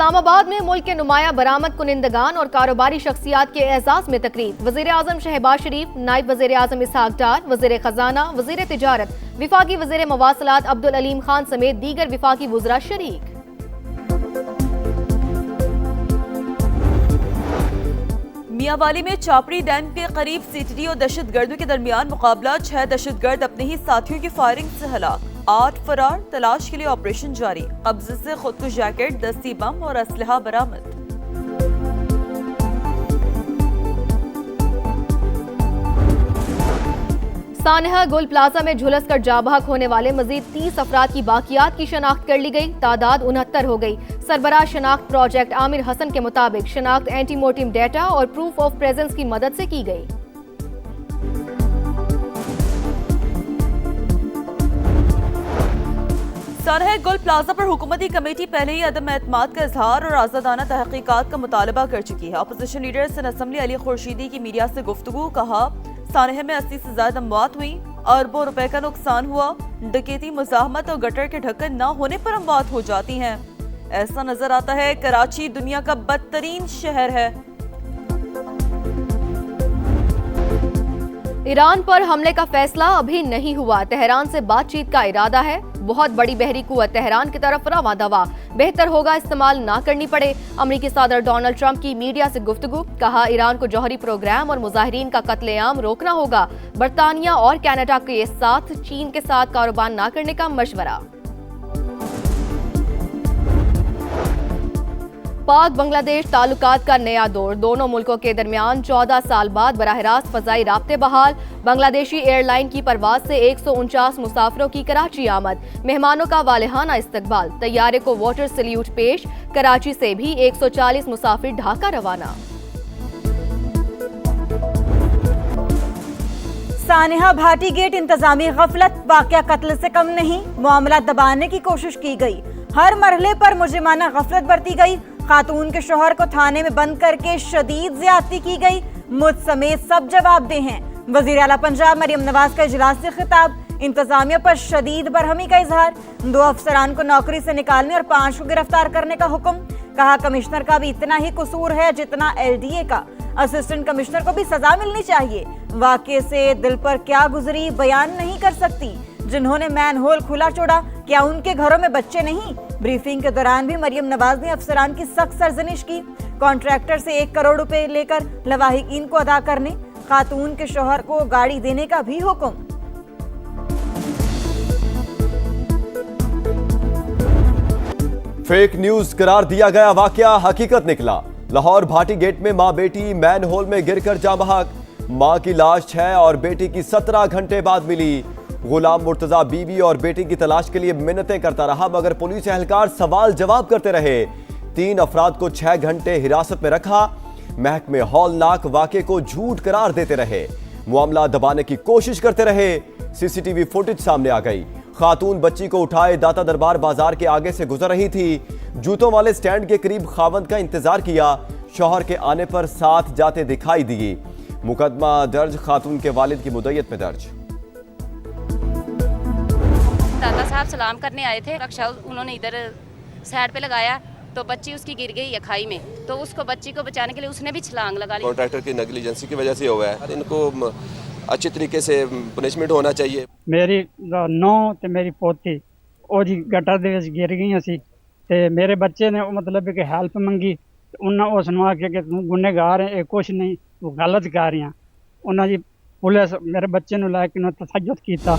इस्लामाबाद में मुल्क के नुमाया बरामद कुनिंदगान और कारोबारी शख्सियात के एजाज में तकरीब। वजीर आजम शहबाज शरीफ, नायब वजीर आजम इसहाक डार, वजीर खजाना, वजीर तिजारत, विफाकी वजीर मवासलात अब्दुल अलीम खान समेत दीगर विफाकी वुज़रा शरीक। मियांवाली में चापड़ी डैम के करीब सीटीडी और दहशतगर्दों के दरमियान मुकाबला। 6 दहशतगर्द अपने ही साथियों की फायरिंग से हलाक, 8 फरार। तलाश के लिए ऑपरेशन जारी। कब्जे से खुदकुश जैकेट, दस्ती बम और असलहा बरामद। सानहा गुल प्लाजा में झुलस कर जाबहक होने वाले मजीद 30 अफराद की बाकियात की शनाख्त कर ली गई। तादाद 69 हो गई। सरबराह शनाख्त प्रोजेक्ट आमिर हसन के मुताबिक शनाख्त एंटीमोर्टिम डेटा और प्रूफ ऑफ प्रेजेंस की मदद से की गई। सानहा गुल प्लाजा पर हुकूमती कमेटी पहले ही अदम एतमाद का इजहार और आजादाना तहकीकात का मुतालबा कर चुकी है। अपोजिशन लीडर सन असम्बली अली खुर्शीदी की मीडिया से गुफ्तगू। कहा, सानहा में 80 से ज्यादा अमवात हुई, अरबों रुपए का नुकसान हुआ। डकैती, मुजाहमत और गटर के ढक्कन न होने पर अमवात हो जाती हैं। ऐसा नजर आता है कराची दुनिया का बदतरीन शहर है। ईरान पर हमले का फैसला अभी नहीं हुआ। तेहरान से बातचीत का इरादा है। बहुत बड़ी बहरी कुव्वत तेहरान की तरफ रवा दवा। बेहतर होगा इस्तेमाल ना करनी पड़े। अमरीकी सदर डोनाल्ड ट्रंप की मीडिया से गुफ्तगू। कहा, ईरान को जौहरी प्रोग्राम और मुजाहिरीन का कत्लेआम रोकना होगा। बरतानिया और कनाडा के साथ चीन के साथ कारोबार ना करने का मशवरा। पाक बांग्लादेश ताल्लुकात का नया दौर। दोनों मुल्कों के दरमियान 14 साल बाद बराह रास्त फजाई राब्ते बहाल। बांग्लादेशी एयरलाइन की परवाज से 149 मुसाफिरों की कराची आमद। मेहमानों का वालेहाना इस्तकबाल। तैयारे को वाटर सल्यूट पेश। कराची से भी 140 मुसाफिर ढाका रवाना। सानहा भाटी गेट इंतजामी गफलत। वाकया कत्ल से कम नहीं। मामला दबाने की कोशिश की गई। हर मरहले पर मुजरिमाना गफलत बरती गई। खातून के शोहर को थाने में बंद करके शदीद ज्यादती की गई। मुझ समेत सब जवाबदेह हैं। वजीर आला पंजाब मरियम नवाज का इजलास से खिताब। इंतजामिया पर शदीद बरहमी का इजहार। 2 अफसरान को नौकरी से निकालने और 5 को गिरफ्तार करने का हुक्म। कहा, कमिश्नर का भी इतना ही कसूर है जितना LDA का। असिस्टेंट कमिश्नर को भी सजा मिलनी चाहिए। वाकये से दिल पर क्या गुजरी बयान नहीं कर सकती। जिन्होंने मैनहोल खुला छोड़ा, क्या उनके घरों में बच्चे नहीं? ब्रीफिंग के दौरान भी मरियम नवाज ने अफसरान की सख्त सरजनिश की। कॉन्ट्रैक्टर से 1 करोड़ रुपए लेकर लवाहिकीन को अदा करने, खातून के शौहर को गाड़ी देने का भी हुक्म। फेक न्यूज करार दिया गया वाकया हकीकत निकला। लाहौर भाटी गेट में मां बेटी मैनहोल में गिरकर जाँ बहक। मां की लाश 6 और बेटी की 17 घंटे बाद मिली। गुलाम मुर्तजा बीवी और बेटी की तलाश के लिए मिन्नतें करता रहा, मगर पुलिस एहलकार सवाल जवाब करते रहे। 3 अफराद को 6 घंटे हिरासत में रखा। महकमे हौलनाक वाकये को झूठ करार देते रहे। मामला दबाने की कोशिश करते रहे। CCTV फुटेज सामने आ गई। खातून बच्ची को उठाए दाता दरबार बाजार के आगे से गुजर रही थी। जूतों वाले स्टैंड के करीब खावंद का इंतजार किया। शौहर के आने पर साथ जाते दिखाई दिए। मुकदमा दर्ज खातून के वालिद की मुद्दत में दर्ज। दादा साहब सलाम करने आए थे। रक्षा उन्होंने इधर साइड पे लगाया तो बच्ची उसकी गिर गई है खाई में। तो उसको बच्ची को बचाने के लिए उसने भी छलांग लगा ली। कॉन्ट्रैक्टर की नेग्लिजेंसी की वजह से हुआ है। इनको अच्छे तरीके से पनिशमेंट होना चाहिए। मेरी नौ ते मेरी पोती ओदी गटर दे विच गिर गई सी ते मेरे बच्चे ने मतलब कि हेल्प मंगी। उन्होंने उस नू आख्या कि तू गुनहगार है, कुछ नहीं, तू गलत कर रहा। उन्होंने जी पुलिस मेरे बच्चे नू लैके तशद्दुद कीता।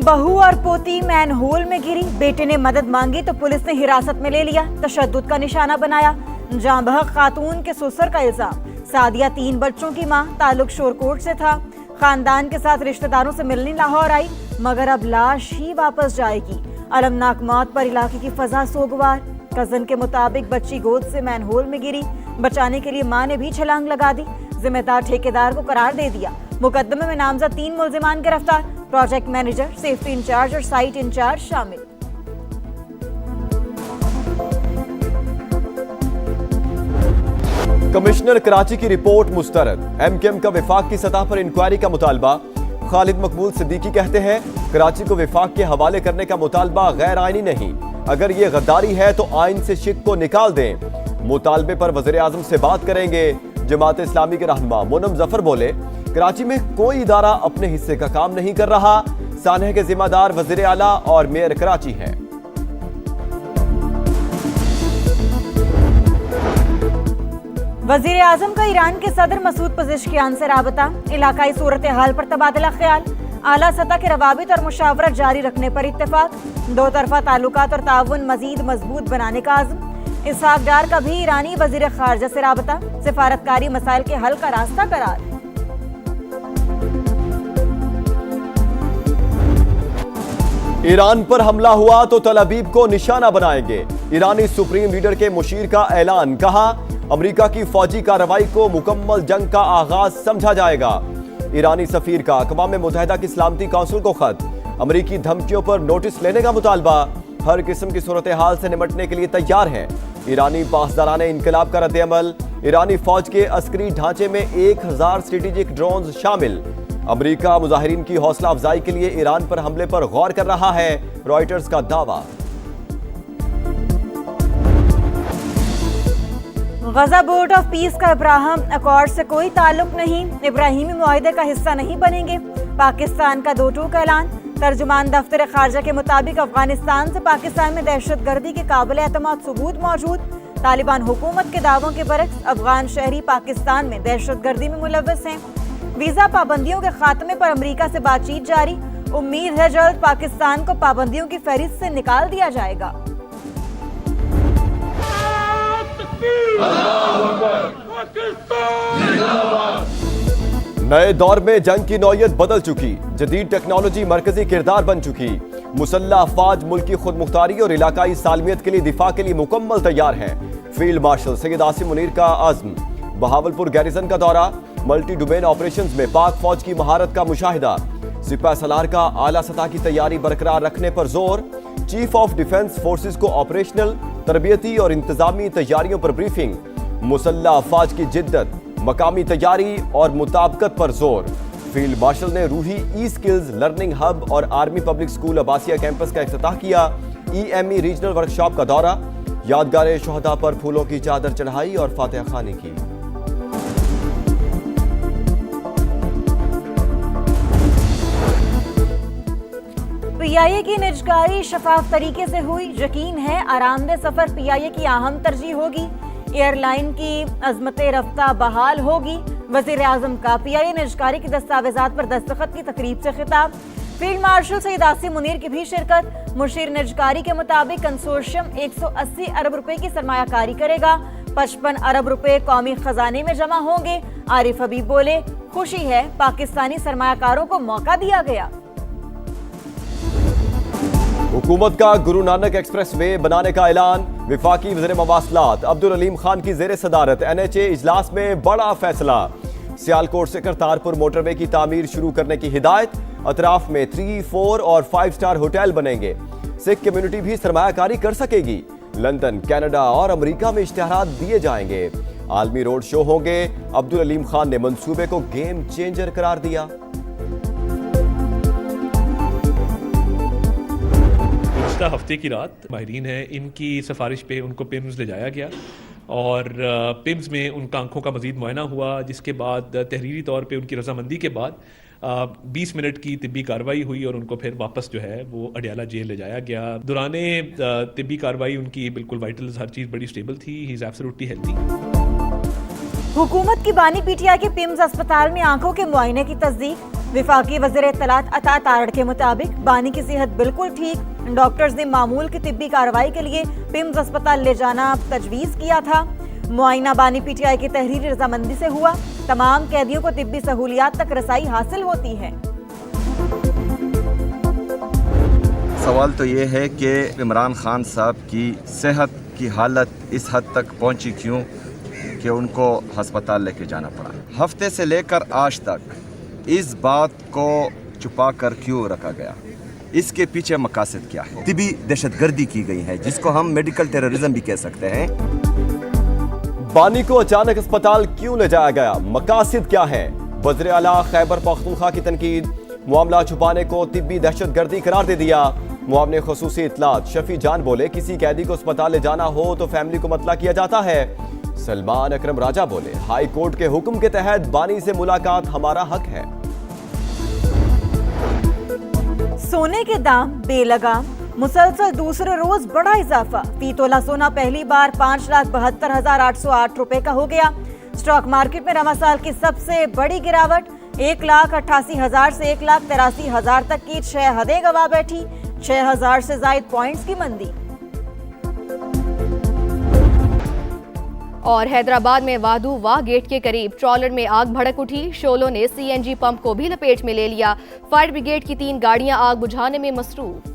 बहू और पोती मैनहोल में गिरी। बेटे ने मदद मांगी तो पुलिस ने हिरासत में ले लिया। तशद्दुद का निशाना बनाया। जाँ बहक खातून के ससुर का इल्जाम। सादिया 3 बच्चों की मां। ताल्लुक शोरकोट से था। खानदान के साथ रिश्तेदारों से मिलने लाहौर आई, मगर अब लाश ही वापस जाएगी। अलमनाक मौत पर इलाके की फजा सोगवार। कजन के मुताबिक बच्ची गोद से मैनहोल में गिरी। बचाने के लिए मां ने भी छलांग लगा दी। जिम्मेदार ठेकेदार को करार दे दिया। मुकदमे में नामजद 3 मुलजिमान गिरफ्तार। प्रोजेक्ट मैनेजर, सेफ्टी इंचार्ज और साइट इंचार्ज शामिल। कमिश्नर कराची की रिपोर्ट मुस्तरद। MKM का विफाक की सतह पर इंक्वायरी का मुतालबा। खालिद मकबूल सिद्दीकी कहते हैं, कराची को विफाक के हवाले करने का मुतालबा गैर आईनी नहीं, अगर ये गद्दारी है तो आइन से शिक को निकाल दें। मुतालबे पर वज़ीर आज़म से बात करेंगे। जमात इस्लामी के रहनुमा मोनम जफर बोले, कराची में कोई इदारा अपने हिस्से का काम नहीं कर रहा। सानह के जिम्मेदार वज़ीर आला और मेयर कराची हैं। वजीर आजम का ईरान के सदर मसूद पज़ेश्कियान से राबता, इलाकाई सूरत हाल पर तबादला ख्याल, आला सतह के रवाबित और मुशावरत जारी रखने पर इत्तेफाक, दो तरफा ताल्लुकात और ताउन मजीद मजबूत बनाने का आज़म। इसहाक डार का भी ईरानी वजीर खारजा से राबता, सिफारतकारी मसाइल के हल का रास्ता करार। ईरान पर हमला हुआ तो तल अबीब को निशाना बनाएंगे। ईरानी सुप्रीम लीडर के मुशीर का ऐलान, कहा अमेरिका की फौजी कार्रवाई को मुकम्मल जंग का आगाज समझा जाएगा। ईरानी सफीर का अक़वाम मुत्तहिदा की सलामती काउंसिल को खत, अमेरिकी धमकियों पर नोटिस लेने का मुतालबा, हर किस्म की सूरत हाल से निपटने के लिए तैयार है। ईरानी पासदाराने इनकलाब का रद्द-ए-अमल, ईरानी फौज के अस्करी ढांचे में 1000 स्ट्रेटेजिक ड्रोन शामिल। अमेरिका मुजाहिरीन की हौसला अफजाई के लिए ईरान पर हमले पर गौर कर रहा है, रॉयटर्स का दावा। गजा बोर्ड ऑफ पीस का इब्राहिम अकॉर्ड से कोई ताल्लुक नहीं, इब्राहिमी मुआहदे का हिस्सा नहीं बनेंगे। पाकिस्तान का 2 टूक ऐलान, तर्जुमान दफ्तर खारजा के मुताबिक अफगानिस्तान से पाकिस्तान में दहशतगर्दी के काबिल एतमाद सबूत मौजूद। तालिबान हुकूमत के दावों के बरक्स अफगान शहरी पाकिस्तान में दहशतगर्दी में मुलव्वस हैं। वीजा पाबंदियों के खात्मे पर अमेरिका से बातचीत जारी, उम्मीद है जल्द पाकिस्तान को पाबंदियों की फहरिस्त से निकाल दिया जाएगा। नए दौर में जंग की नौयत बदल चुकी, जदीद टेक्नोलॉजी मरकजी किरदार बन चुकी। मुसल्लह अफवाज मुल्की खुद मुख्तारी और इलाकाई सालमियत के लिए दिफा के लिए मुकम्मल तैयार हैं। फील्ड मार्शल सैयद आसिम मुनीर का आज़म, बहावलपुर गैरिजन का दौरा, मल्टी डोमेन ऑपरेशंस में पाक फौज की महारत का मुशाहिदा। सिपाह सलार का आला सतह की तैयारी बरकरार रखने पर जोर। चीफ ऑफ डिफेंस फोर्सेस को ऑपरेशनल, तरबियती और इंतजामी तैयारियों पर ब्रीफिंग। मुसल्लह अफवाज की जिद्दत, मकामी तैयारी और मुताबकत पर जोर। फील्ड मार्शल ने रूही ई स्किल्स लर्निंग हब और army public school Abbasiya campus का इफ्तिताह किया। EME रीजनल वर्कशॉप का दौरा, यादगार शोहदा पर फूलों की चादर चढ़ाई और फातिहा खानी की। PIA की निजकारी शफाफ तरीके से हुई, यकीन है आरामदेह सफर PIA की अहम तरजीह होगी। एयरलाइन की अजमत रफ्ता बहाल होगी। वजीर आजम का PIA निजकारी की दस्तावेजात पर दस्तखत की तकरीब से खिताब। फील्ड मार्शल सैयद आसिम मुनीर की भी शिरकत। मुशीर निजकारी के मुताबिक कंसोर्शियम 180 अरब रुपए की सरमायाकारी करेगा। 55 अरब रुपए कौमी खजाने में जमा होंगे। आरिफ हबीब बोले, खुशी है पाकिस्तानी सरमायाकारों को मौका दिया गया। हुकूमत का गुरु नानक एक्सप्रेस वे बनाने का ऐलान। विफाकी वज़ीर मवासलात अब्दुल अलीम खान की ज़ेर सदारत NHA इजलास में बड़ा फैसला। सियालकोट से करतारपुर मोटरवे की तामीर शुरू करने की हिदायत। अतराफ में 3, 4 और 5 स्टार होटल बनेंगे। सिख कम्युनिटी भी सरमायाकारी कर सकेगी। लंदन, कनाडा और अमेरिका में इश्तिहारात दिए जाएंगे। आलमी रोड शो होंगे। अब्दुल अलीम खान ने मंसूबे को गेम चेंजर करार दिया। हफ्ते की रात माहिरीन है, इनकी सिफारिश पे उनको पिम्स ले जाया गया और पिम्स में उनका आंखों का मजीद मुआयना हुआ, जिसके बाद तहरीरी तौर पे उनकी रजामंदी के बाद 20 मिनट की तिब्बी कार्रवाई हुई और उनको फिर वापस जो है वो अडियाला जेल ले जाया गया। दौराने तिब्बी कार्रवाई उनकी बिल्कुल वाइटल्स, हर चीज़ बड़ी स्टेबल थी। He is absolutely healthy. हुकूमत की बानी PTI के पिम्स अस्पताल में आंखों के मुआयने की तस्दीक। विफाकी वज़ीर इत्तलात अता तारड़ के मुताबिक बानी की सेहत बिल्कुल ठीक। डॉक्टर्स ने मामूल की तिब्बी कार्रवाई के लिए पिम्स अस्पताल ले जाना तजवीज़ किया था। मुआयना बानी PTI की तहरीरी रजामंदी से हुआ। तमाम कैदियों को तिब्बी सहूलियात तक रसाई हासिल होती है। सवाल तो ये है कि इमरान खान साहब की सेहत की हालत इस हद तक पहुंची क्यों कि उनको हस्पताल लेके जाना पड़ा। हफ्ते से लेकर आज तक इस बात को छुपा कर क्यों रखा गया, इसके पीछे मकासद क्या है? तिब्बी दहशतगर्दी की गई है, जिसको हम मेडिकल टेररिज्म भी कह सकते हैं। बानी को अचानक अस्पताल क्यों ले जाया गया, मकासद क्या है? वज़ीर आला खैबर पख्तूनख्वा की तनकीद। मामला छुपाने को तिब्बी दहशतगर्दी करार दे दिया। मुआवने खुसूसी इतलात शफी जान बोले, किसी कैदी को अस्पताल ले जाना हो तो फैमिली को मतला किया जाता है। सलमान अकरम राजा बोले, हाई कोर्ट के हुक्म के तहत बानी से मुलाकात हमारा हक है। सोने के दाम बेलगाम, मुसलसल दूसरे रोज बड़ा इजाफा। फी तोला सोना पहली बार 5,72,808 रुपए का हो गया। स्टॉक मार्केट में रवा साल की सबसे बड़ी गिरावट, 1,88,000 से 1,83,000 तक की 6 हदें गवा बैठी। 6,000 से जायद पॉइंट्स की मंदी। और हैदराबाद में वादू वाह गेट के करीब ट्रॉलर में आग भड़क उठी। शोलों ने सीएनजी पंप को भी लपेट में ले लिया। फायर ब्रिगेड की 3 गाड़ियां आग बुझाने में मसरूफ।